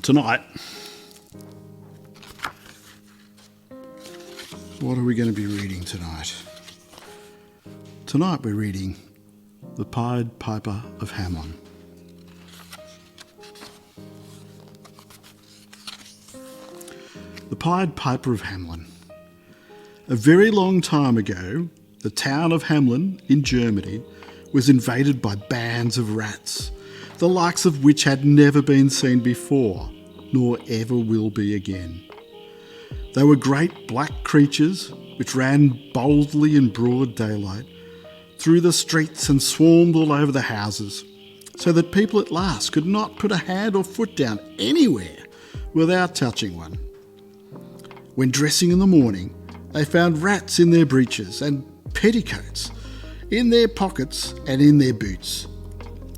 Tonight, what are we going to be reading tonight? Tonight we're reading The Pied Piper of Hamelin. The Pied Piper of Hamelin. A very long time ago, the town of Hamelin in Germany was invaded by bands of rats, the likes of which had never been seen before, nor ever will be again. They were great black creatures which ran boldly in broad daylight through the streets and swarmed all over the houses, so that people at last could not put a hand or foot down anywhere without touching one. When dressing in the morning, they found rats in their breeches and petticoats, in their pockets and in their boots.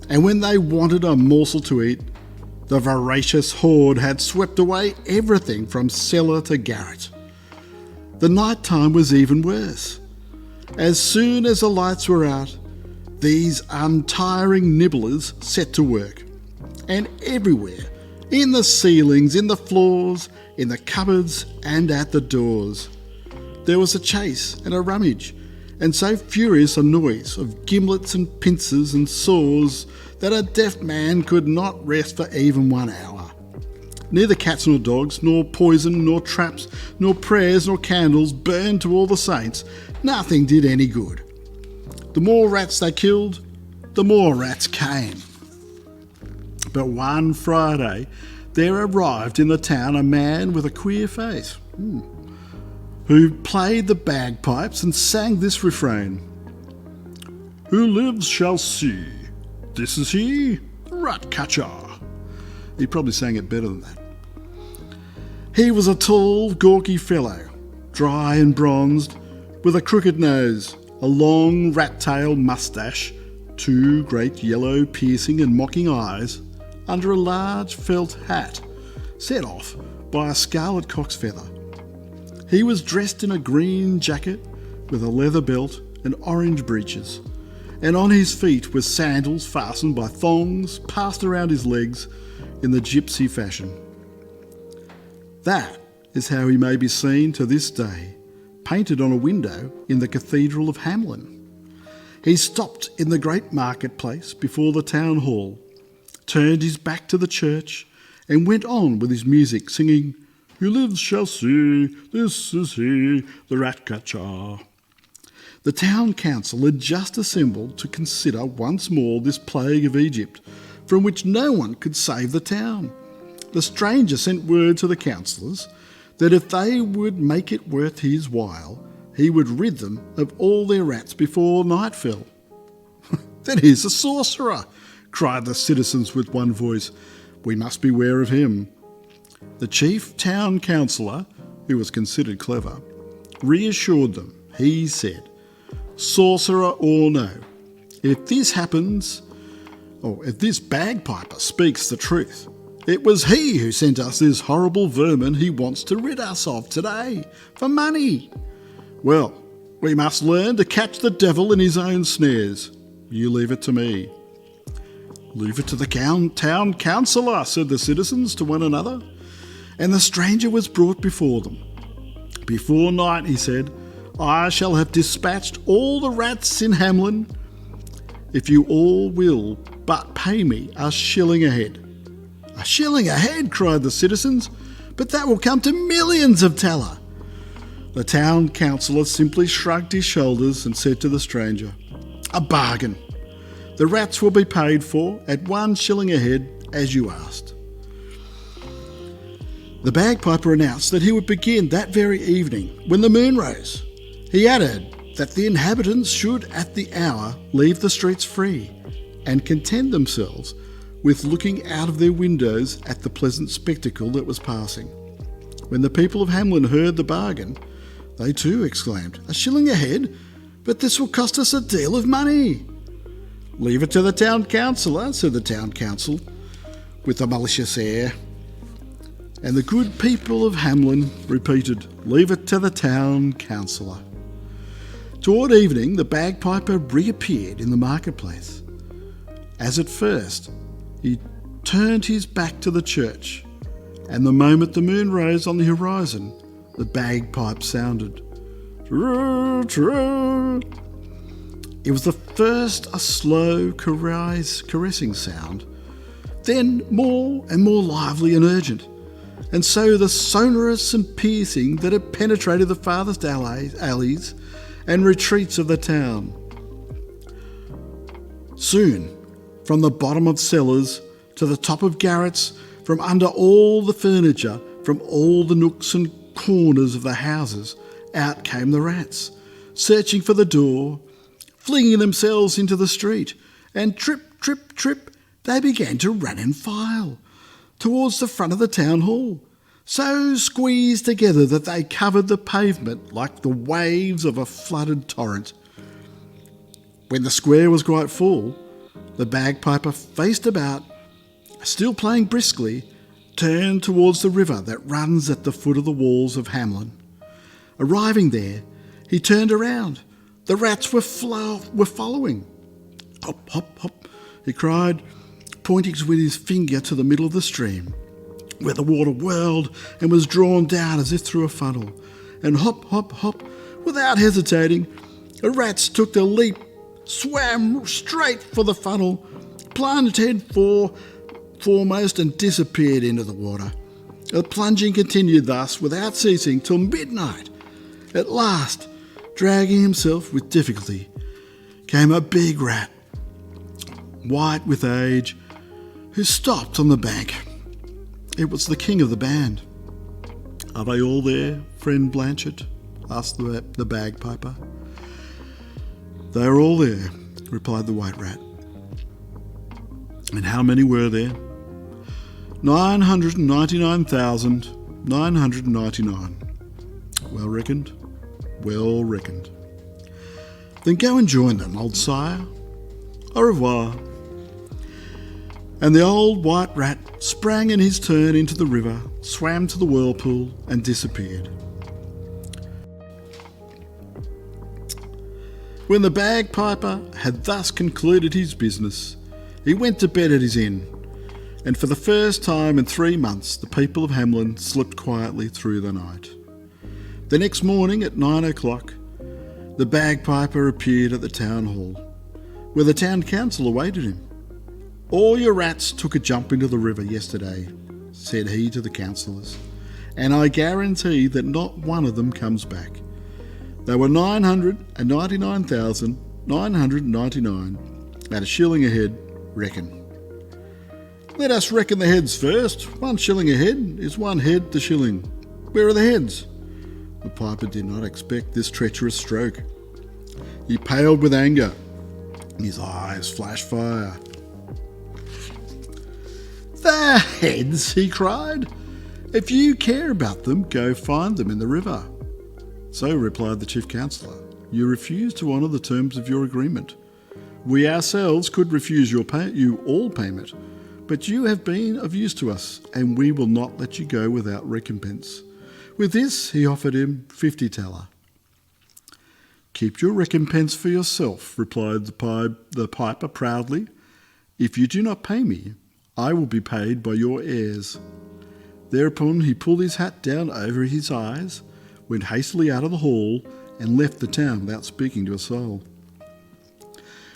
And when they wanted a morsel to eat, the voracious horde had swept away everything from cellar to garret. The night time was even worse. As soon as the lights were out, these untiring nibblers set to work. And everywhere, in the ceilings, in the floors, in the cupboards and at the doors, there was a chase and a rummage, and so furious a noise of gimlets and pincers and saws that a deaf man could not rest for even 1 hour. Neither cats nor dogs, nor poison, nor traps, nor prayers, nor candles burned to all the saints. Nothing did any good. The more rats they killed, the more rats came. But one Friday, there arrived in the town a man with a queer face, who played the bagpipes and sang this refrain: "Who lives shall see. This is he, Rat-catcher." He probably sang it better than that. He was a tall, gawky fellow, dry and bronzed, with a crooked nose, a long rat-tail moustache, 2 great yellow piercing and mocking eyes, under a large felt hat, set off by a scarlet cock's feather. He was dressed in a green jacket with a leather belt and orange breeches, and on his feet were sandals fastened by thongs passed around his legs in the gypsy fashion. That is how he may be seen to this day, painted on a window in the Cathedral of Hamelin. He stopped in the great marketplace before the town hall, turned his back to the church, and went on with his music, singing, "Who lives shall see, this is he, the rat-catcher." The town council had just assembled to consider once more this plague of Egypt, from which no one could save the town. The stranger sent word to the councillors that if they would make it worth his while, he would rid them of all their rats before night fell. "Then he's a sorcerer," cried the citizens with one voice. "We must beware of him." The chief town councillor, who was considered clever, reassured them. He said, "Sorcerer or no, if this bagpiper speaks the truth, it was he who sent us this horrible vermin he wants to rid us of today, for money. Well, we must learn to catch the devil in his own snares. You leave it to me." "Leave it to the town councillor," said the citizens to one another, and the stranger was brought before them. "Before night," he said, "I shall have dispatched all the rats in Hamelin, if you all will but pay me a shilling a head." "A shilling a head," cried the citizens, "but that will come to millions of thaler." The town councillor simply shrugged his shoulders and said to the stranger, "A bargain. The rats will be paid for at 1 shilling a head, as you asked." The bagpiper announced that he would begin that very evening when the moon rose. He added that the inhabitants should at the hour leave the streets free and content themselves with looking out of their windows at the pleasant spectacle that was passing. When the people of Hamelin heard the bargain, they too exclaimed, "A shilling a head? But this will cost us a deal of money." "Leave it to the town councillor," said the town council with a malicious air. And the good people of Hamelin repeated, "Leave it to the town councillor." Toward evening, the bagpiper reappeared in the marketplace. As at first, he turned his back to the church and the moment the moon rose on the horizon, the bagpipe sounded. True, true. It was the first a slow, caressing sound, then more and more lively and urgent, and so the sonorous and piercing that had penetrated the farthest alleys and retreats of the town. Soon, from the bottom of cellars to the top of garrets, from under all the furniture, from all the nooks and corners of the houses, out came the rats, searching for the door, flinging themselves into the street, and trip, trip, trip, they began to run in file towards the front of the town hall, so squeezed together that they covered the pavement like the waves of a flooded torrent. When the square was quite full, the bagpiper faced about, still playing briskly, turned towards the river that runs at the foot of the walls of Hamelin. Arriving there, he turned around. The rats were following. Hop, hop, hop, he cried, pointing with his finger to the middle of the stream, where the water whirled and was drawn down as if through a funnel. And hop, hop, hop, without hesitating, the rats took the leap, swam straight for the funnel, plunged head foremost and disappeared into the water. The plunging continued thus without ceasing till midnight. At last, dragging himself with difficulty, came a big rat, white with age, who stopped on the bank. It was the king of the band. "Are they all there, friend Blanchard?" asked the bagpiper. "They are all there," replied the white rat. "And how many were there?" 999,999. Well reckoned, well reckoned. "Then go and join them, old sire. Au revoir." And the old white rat sprang in his turn into the river, swam to the whirlpool, and disappeared. When the bagpiper had thus concluded his business, he went to bed at his inn, and for the first time in 3 months the people of Hamelin slept quietly through the night. The next morning at 9 o'clock, the bagpiper appeared at the town hall, where the town council awaited him. "All your rats took a jump into the river yesterday," said he to the councillors, "and I guarantee that not one of them comes back. They were 999,999 at a shilling a head, reckon." "Let us reckon the heads first. 1 shilling a head is 1 head the shilling. Where are the heads?" The piper did not expect this treacherous stroke. He paled with anger. His eyes flashed fire. "The heads," he cried. "If you care about them, go find them in the river." "So," replied the chief councillor, "you refuse to honour the terms of your agreement. We ourselves could refuse you all payment, but you have been of use to us, and we will not let you go without recompense." With this, he offered him 50 thaler. "Keep your recompense for yourself," replied the piper proudly. "If you do not pay me, I will be paid by your heirs." Thereupon he pulled his hat down over his eyes, went hastily out of the hall, and left the town without speaking to a soul.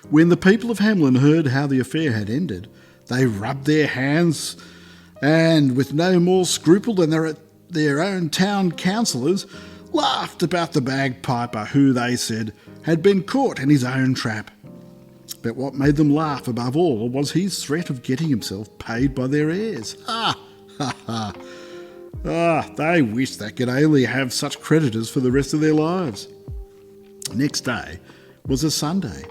When the people of Hamelin heard how the affair had ended, they rubbed their hands, and with no more scruple than their own town councillors, laughed about the bagpiper who, they said, had been caught in his own trap. But what made them laugh above all was his threat of getting himself paid by their heirs. Ha! Ha! Ha! They wished they could only have such creditors for the rest of their lives. Next day was a Sunday.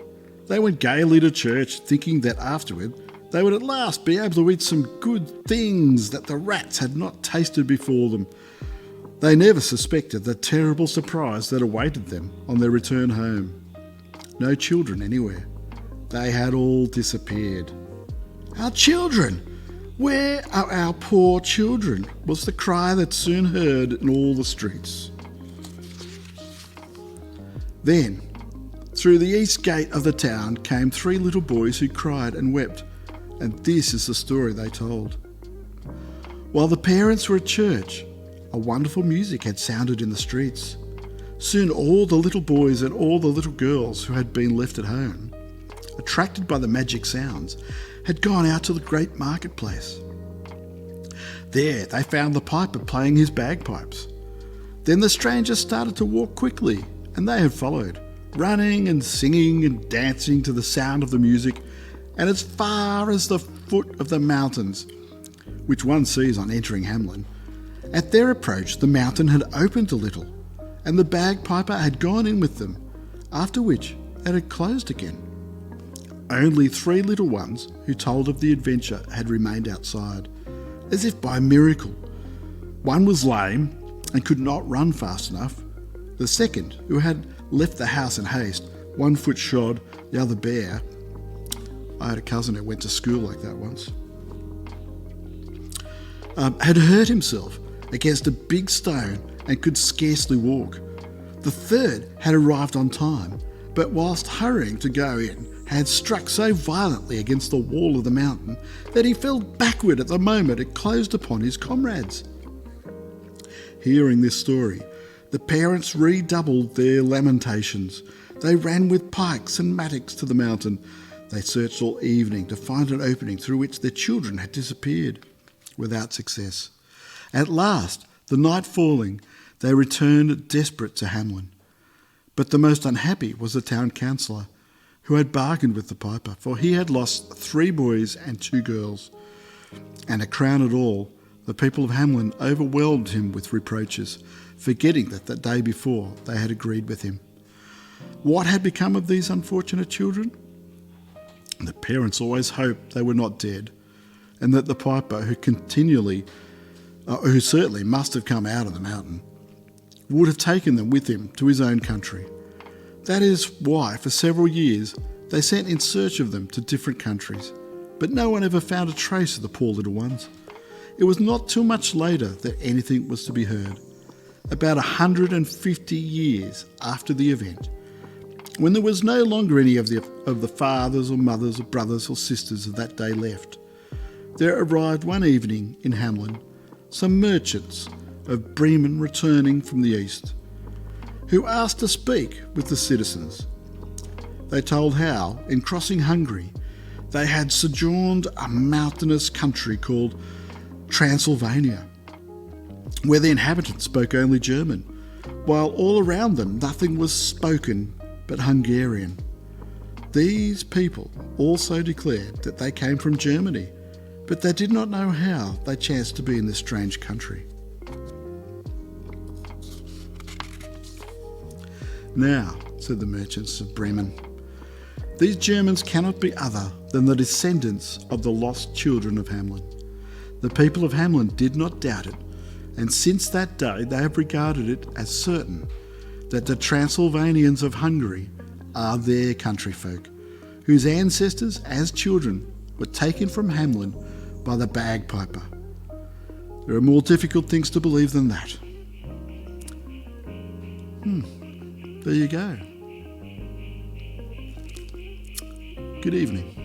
They went gaily to church, thinking that afterward they would at last be able to eat some good things that the rats had not tasted before them. They never suspected the terrible surprise that awaited them on their return home. No children anywhere. They had all disappeared. "Our children! Where are our poor children?" was the cry that soon heard in all the streets. Then, through the east gate of the town came 3 little boys who cried and wept, and this is the story they told. While the parents were at church, a wonderful music had sounded in the streets. Soon all the little boys and all the little girls who had been left at home, attracted by the magic sounds, had gone out to the great marketplace. There they found the piper playing his bagpipes. Then the strangers started to walk quickly, and they had followed, running and singing and dancing to the sound of the music, and as far as the foot of the mountains, which one sees on entering Hamelin. At their approach, the mountain had opened a little, and the bagpiper had gone in with them, after which it had closed again. Only 3 little ones who told of the adventure had remained outside, as if by miracle. One was lame and could not run fast enough. The second, who had left the house in haste, 1 foot shod, the other bare. I had a cousin who went to school like that once. Had hurt himself against a big stone and could scarcely walk. The third had arrived on time, but whilst hurrying to go in, had struck so violently against the wall of the mountain that he fell backward at the moment it closed upon his comrades. Hearing this story, the parents redoubled their lamentations. They ran with pikes and mattocks to the mountain. They searched all evening to find an opening through which their children had disappeared, without success. At last, the night falling, they returned desperate to Hamelin. But the most unhappy was the town councillor, who had bargained with the piper, for he had lost 3 boys and 2 girls. And to crown it all, the people of Hamelin overwhelmed him with reproaches, forgetting that the day before they had agreed with him. What had become of these unfortunate children? The parents always hoped they were not dead, and that the piper, who certainly must have come out of the mountain, would have taken them with him to his own country. That is why, for several years, they sent in search of them to different countries, but no one ever found a trace of the poor little ones. It was not till much later that anything was to be heard, about 150 years after the event, when there was no longer any of the fathers or mothers or brothers or sisters of that day left. There arrived one evening in Hamelin some merchants of Bremen returning from the east, who asked to speak with the citizens. They told how, in crossing Hungary, they had sojourned a mountainous country called Transylvania, where the inhabitants spoke only German, while all around them nothing was spoken but Hungarian. These people also declared that they came from Germany, but they did not know how they chanced to be in this strange country. Now, said the merchants of Bremen, these Germans cannot be other than the descendants of the lost children of Hamelin. The people of Hamelin did not doubt it, and since that day they have regarded it as certain that the Transylvanians of Hungary are their countryfolk, whose ancestors as children were taken from Hamelin by the bagpiper. There are more difficult things to believe than that. There you go. Good evening.